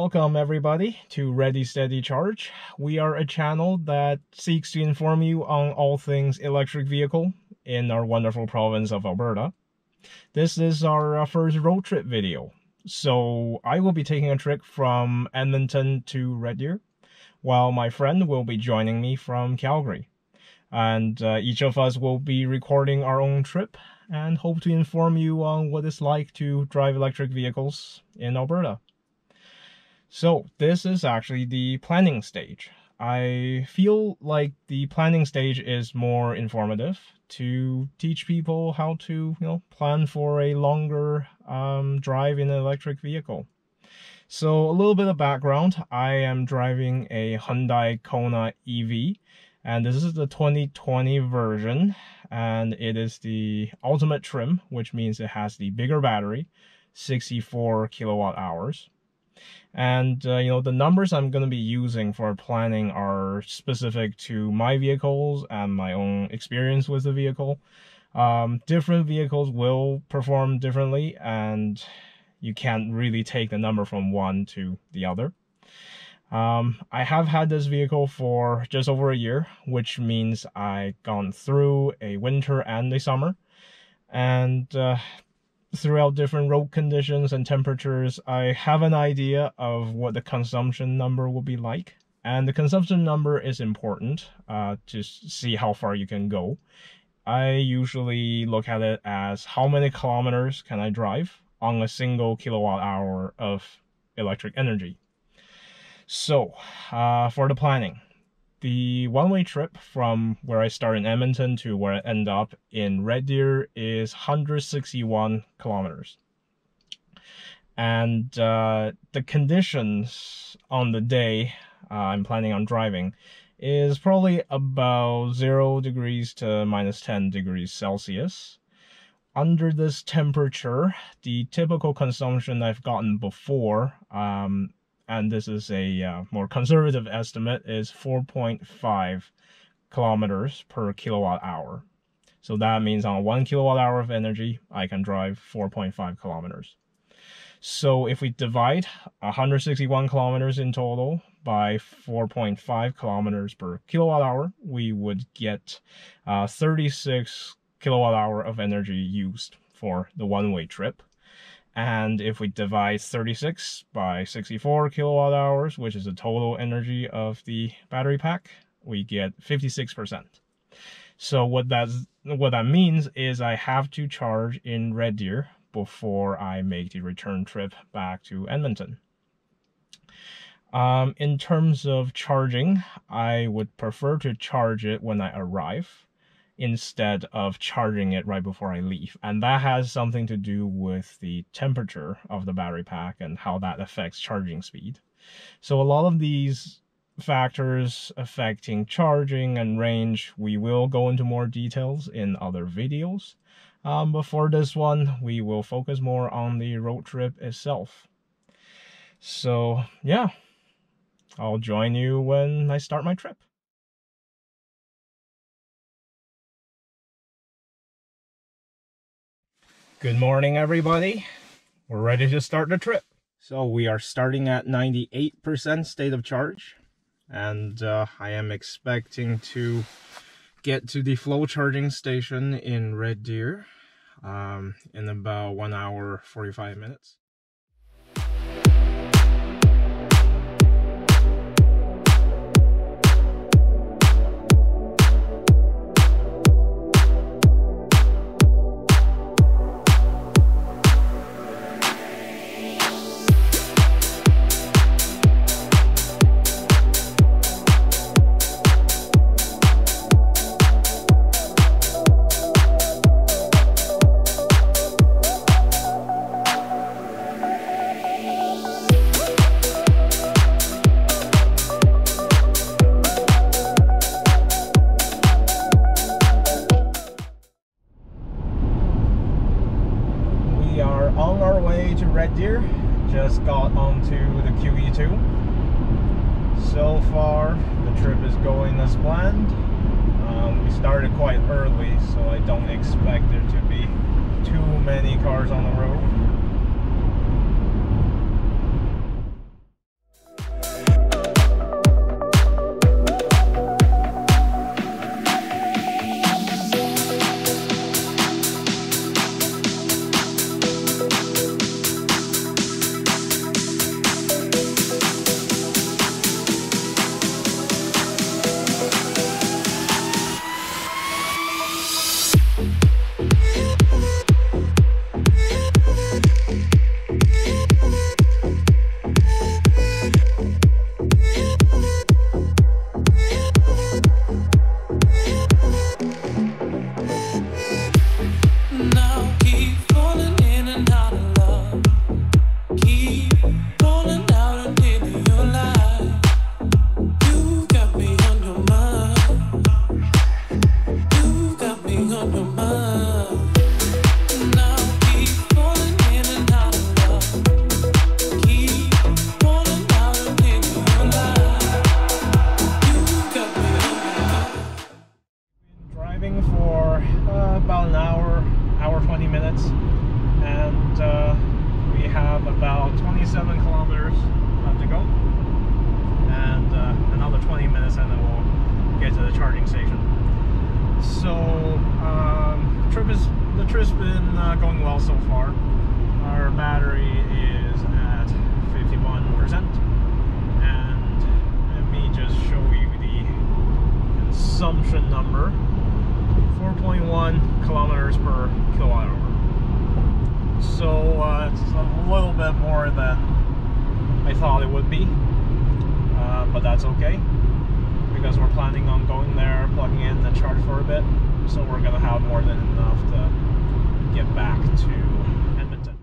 Welcome everybody to Ready Steady Charge. We are a channel that seeks to inform you on all things electric vehicle in our wonderful province of Alberta. This is our first road trip video. So I will be taking a trip from Edmonton to Red Deer, while my friend will be joining me from Calgary. And each of us will be recording our own trip and hope to inform you on what it's like to drive electric vehicles in Alberta. So this is actually the planning stage. I feel like the planning stage is more informative to teach people how to, plan for a longer drive in an electric vehicle. So a little bit of background. I am driving a Hyundai Kona EV, and this is the 2020 version, and it is the ultimate trim, which means it has the bigger battery, 64 kilowatt hours. And the numbers I'm going to be using for planning are specific to my vehicles and my own experience with the vehicle. Different vehicles will perform differently, and you can't really take the number from one to the other. I have had this vehicle for just over a year, which means I've gone through a winter and a summer, and throughout different road conditions and temperatures, I have an idea of what the consumption number will be like. And the consumption number is important to see how far you can go. I usually look at it as how many kilometers can I drive on a single kilowatt hour of electric energy. So for the planning, the one-way trip from where I start in Edmonton to where I end up in Red Deer is 161 kilometers. And the conditions on the day I'm planning on driving is probably about 0 degrees to minus 10 degrees Celsius. Under this temperature, the typical consumption I've gotten before, and this is a more conservative estimate, is 4.5 kilometers per kilowatt hour. So that means on 1 kilowatt hour of energy, I can drive 4.5 kilometers. So if we divide 161 kilometers in total by 4.5 kilometers per kilowatt hour, we would get 36 kilowatt hour of energy used for the one-way trip. And if we divide 36 by 64 kilowatt hours, which is the total energy of the battery pack, we get 56%. So what that means is I have to charge in Red Deer before I make the return trip back to Edmonton. In terms of charging, I would prefer to charge it when I arrive instead of charging it right before I leave. And that has something to do with the temperature of the battery pack and how that affects charging speed. So a lot of these factors affecting charging and range, we will go into more details in other videos. But for this one, we will focus more on the road trip itself. So yeah, I'll join you when I start my trip. Good morning, everybody. We're ready to start the trip. So we are starting at 98% state of charge, and I am expecting to get to the flow charging station in Red Deer in about 1 hour 45 minutes. On our way to Red Deer, just got onto the QE2. So far, the trip is going as planned. We started quite early, so I don't expect there to be too many cars on the road. trip's been going well so far. Our battery is at 51%, and let me just show you the consumption number: 4.1 kilometers per kilowatt hour. So it's a little bit more than I thought it would be, but that's okay, because we're planning on going there, plugging in the charge for a bit, so we're gonna have more than enough to get back to Edmonton.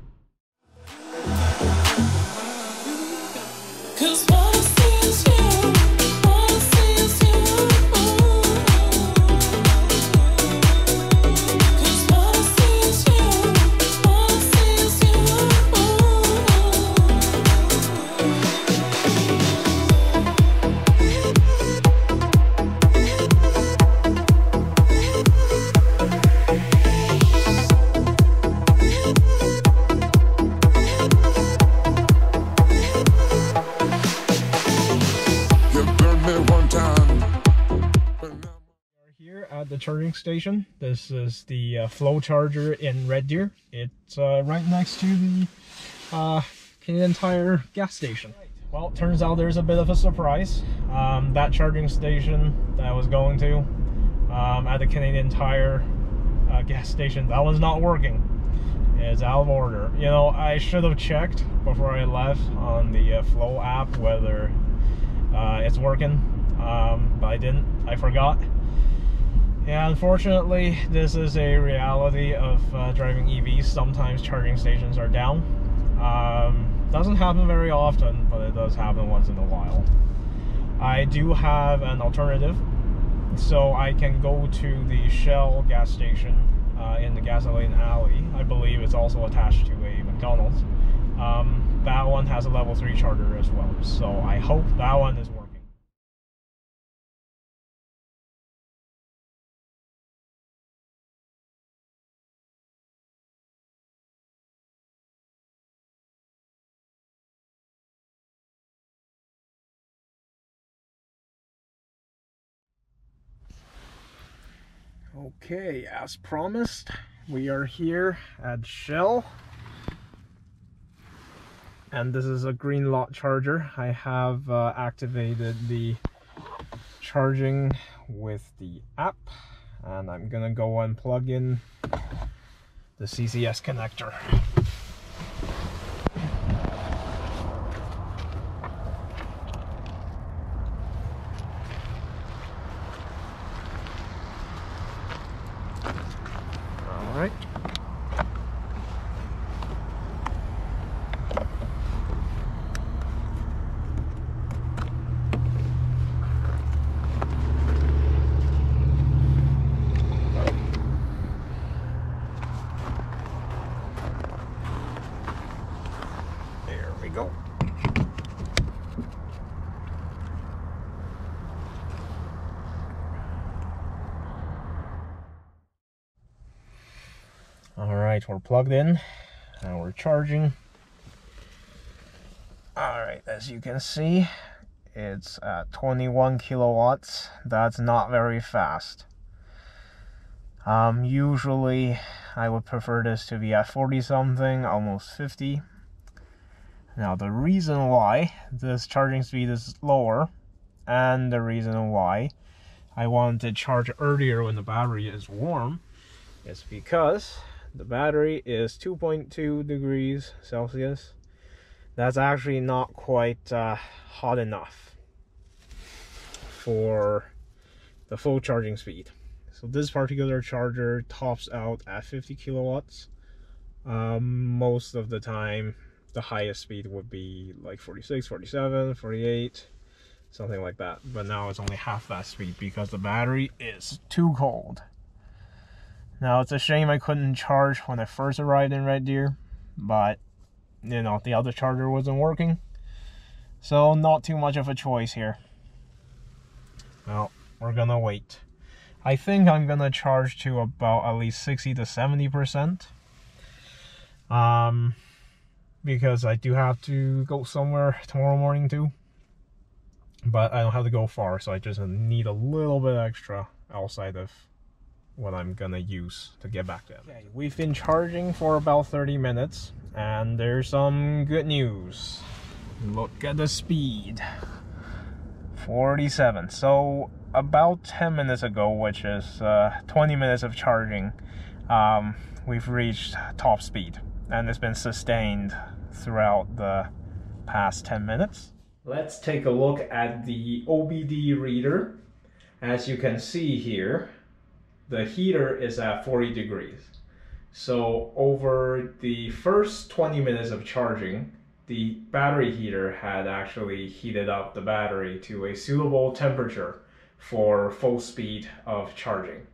At the charging station. This is the Flow charger in Red Deer. It's right next to the Canadian Tire gas station. Well, it turns out there's a bit of a surprise. That charging station that I was going to at the Canadian Tire gas station, that one's not working. It's out of order. You know, I should have checked before I left on the Flow app whether it's working, but I didn't. I forgot. Yeah, unfortunately, this is a reality of driving EVs. Sometimes charging stations are down. Doesn't happen very often, but it does happen once in a while. I do have an alternative, so I can go to the Shell gas station in the gasoline alley. I believe it's also attached to a McDonald's. That one has a level 3 charger as well, so I hope that one is working. Okay, as promised, we are here at Shell, and this is a Greenlot charger. I have activated the charging with the app, and I'm gonna go and plug in the CCS connector. Alright. There we go. Alright, we're plugged in and we're charging. Alright, as you can see, it's at 21 kilowatts. That's not very fast. Usually I would prefer this to be at 40 something, almost 50. Now the reason why this charging speed is lower, and the reason why I want to charge earlier when the battery is warm, is because the battery is 2.2 degrees Celsius. That's actually not quite hot enough for the full charging speed. So this particular charger tops out at 50 kilowatts. Most of the time, the highest speed would be like 46, 47, 48, something like that. But now it's only half that speed because the battery is too cold. Now, it's a shame I couldn't charge when I first arrived in Red Deer, but, you know, the other charger wasn't working. So, not too much of a choice here. Well, we're gonna wait. I think I'm gonna charge to about at least 60 to 70%. Because I do have to go somewhere tomorrow morning too. But I don't have to go far, so I just need a little bit extra outside of what I'm gonna use to get back to it. Okay, we've been charging for about 30 minutes, and there's some good news. Look at the speed. 47. So about 10 minutes ago, which is 20 minutes of charging, we've reached top speed, and it's been sustained throughout the past 10 minutes. Let's take a look at the OBD reader. As you can see here, the heater is at 40 degrees. So over the first 20 minutes of charging, the battery heater had actually heated up the battery to a suitable temperature for full speed of charging.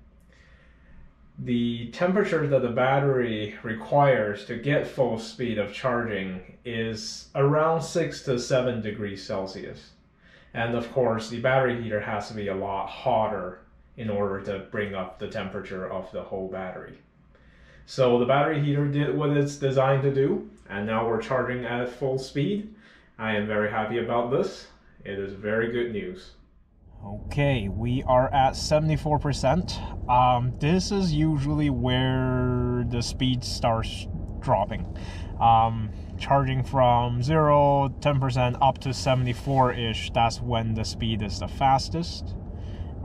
The temperature that the battery requires to get full speed of charging is around 6 to 7 degrees Celsius. And of course, the battery heater has to be a lot hotter in order to bring up the temperature of the whole battery. So the battery heater did what it's designed to do, and now we're charging at full speed. I am very happy about this. It is very good news. Okay, we are at 74%. This is usually where the speed starts dropping. Charging from 0, 10% up to 74-ish, that's when the speed is the fastest.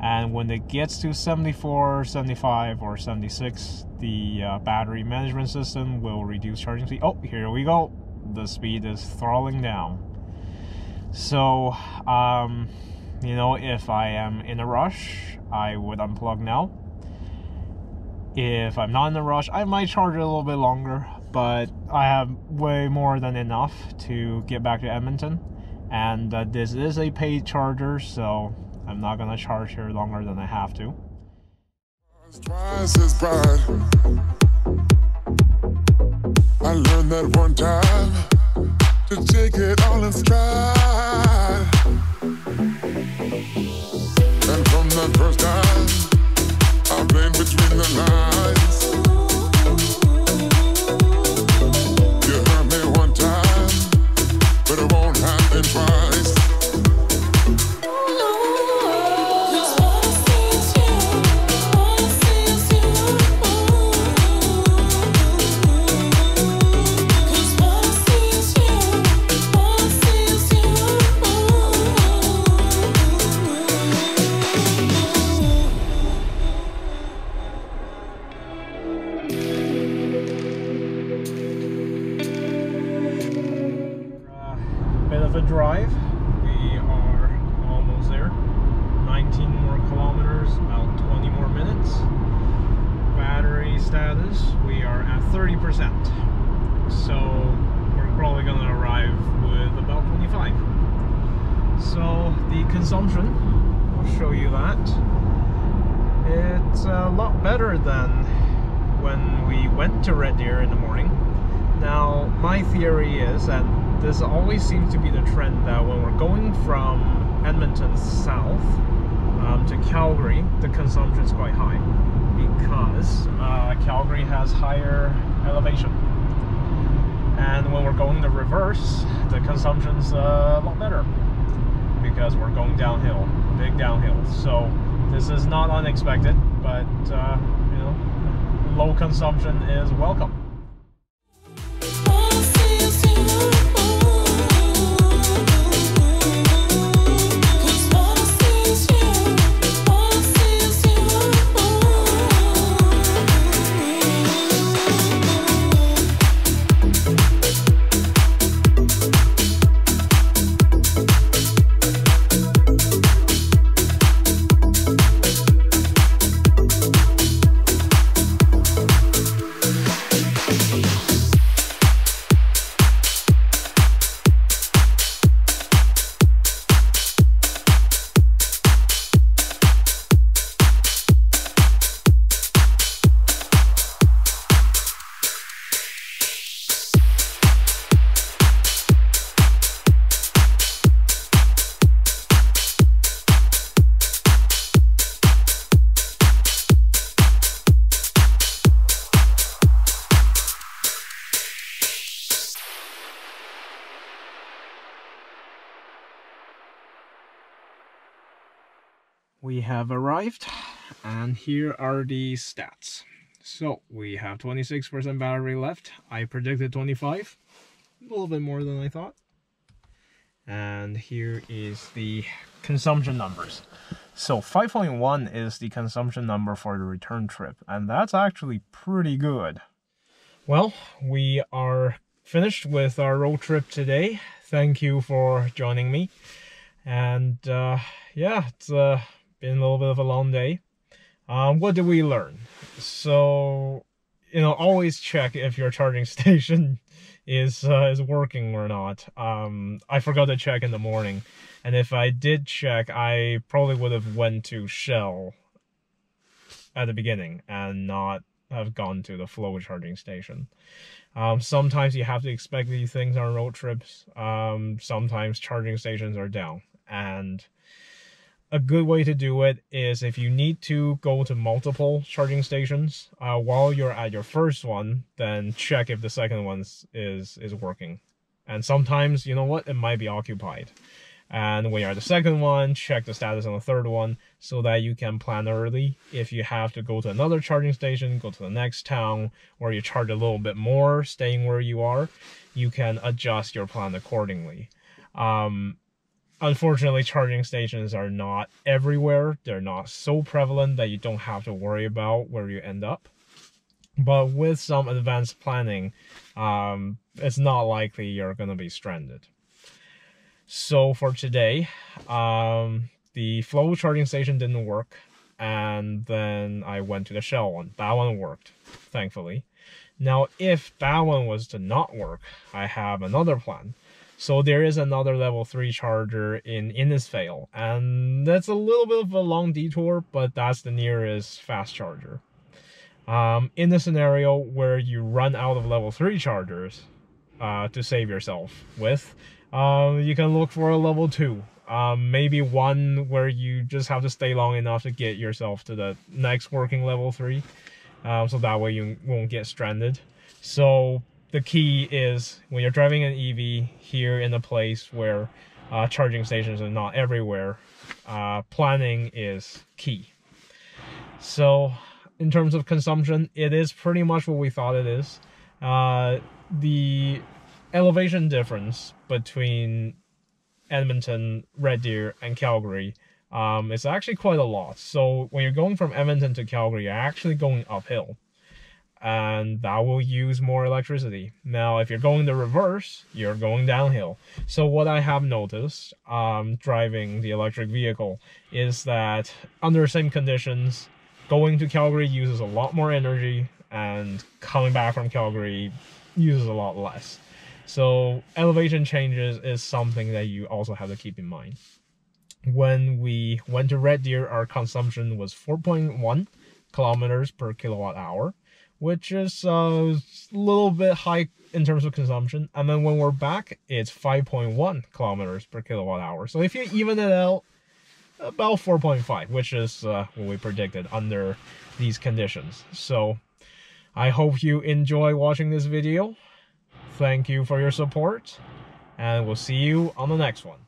And when it gets to 74, 75, or 76, the battery management system will reduce charging speed. Oh, here we go. The speed is throttling down. So, you know, if I am in a rush, I would unplug now. If I'm not in a rush, I might charge it a little bit longer, but I have way more than enough to get back to Edmonton. And this is a paid charger, so I'm not gonna charge here longer than I have to. Twice as bright. I learned that one time to take it all in stride. And from the first time, I played between the lines. You hurt me one time, but it won't happen twice. Drive. We are almost there. 19 more kilometers, about 20 more minutes. Battery status, we are at 30%. So we're probably going to arrive with about 25. So the consumption, I'll show you that. It's a lot better than when we went to Red Deer in the morning. Now, my theory is, and this always seems to be the trend, that when we're going from Edmonton south to Calgary, the consumption is quite high because Calgary has higher elevation. And when we're going the reverse, the consumption's a lot better because we're going downhill, big downhill. So this is not unexpected, but you know, low consumption is welcome. We have arrived. and here are the stats. So we have 26% battery left. I predicted 25, a little bit more than I thought. And here is the consumption numbers. So 5.1 is the consumption number for the return trip, and that's actually pretty good. Well, we are finished with our road trip today. Thank you for joining me. And yeah, it's been a little bit of a long day. What did we learn? So, always check if your charging station is working or not. I forgot to check in the morning, and if I did check, I probably would have went to Shell at the beginning and not have gone to the Flow charging station. Sometimes you have to expect these things on road trips. Sometimes charging stations are down, and a good way to do it is if you need to go to multiple charging stations while you're at your first one, then check if the second one is working. And sometimes, you know what, it might be occupied. And when you're at the second one, check the status on the third one so that you can plan early. If you have to go to another charging station, go to the next town, or you charge a little bit more staying where you are, you can adjust your plan accordingly. Unfortunately, charging stations are not everywhere. They're not so prevalent that you don't have to worry about where you end up. But with some advanced planning, it's not likely you're going to be stranded. So for today, the Flow charging station didn't work, and then I went to the Shell one. That one worked, thankfully. Now, if that one was to not work, I have another plan. So there is another level 3 charger in Innisfail, and that's a little bit of a long detour, but that's the nearest fast charger. In the scenario where you run out of level 3 chargers to save yourself with, you can look for a level 2. Maybe one where you just have to stay long enough to get yourself to the next working level 3, so that way you won't get stranded. So the key is when you're driving an EV here in a place where charging stations are not everywhere, planning is key. So in terms of consumption, it is pretty much what we thought it is. The elevation difference between Edmonton, Red Deer, and Calgary is actually quite a lot. So when you're going from Edmonton to Calgary, you're actually going uphill, and that will use more electricity. Now, if you're going the reverse, you're going downhill. So what I have noticed driving the electric vehicle is that under the same conditions, going to Calgary uses a lot more energy, and coming back from Calgary uses a lot less. So elevation changes is something that you also have to keep in mind. When we went to Red Deer, our consumption was 4.1 kilometers per kilowatt hour, which is a little bit high in terms of consumption. And then when we're back, it's 5.1 kilometers per kilowatt hour. So if you even it out, about 4.5, which is what we predicted under these conditions. So I hope you enjoy watching this video. Thank you for your support, and we'll see you on the next one.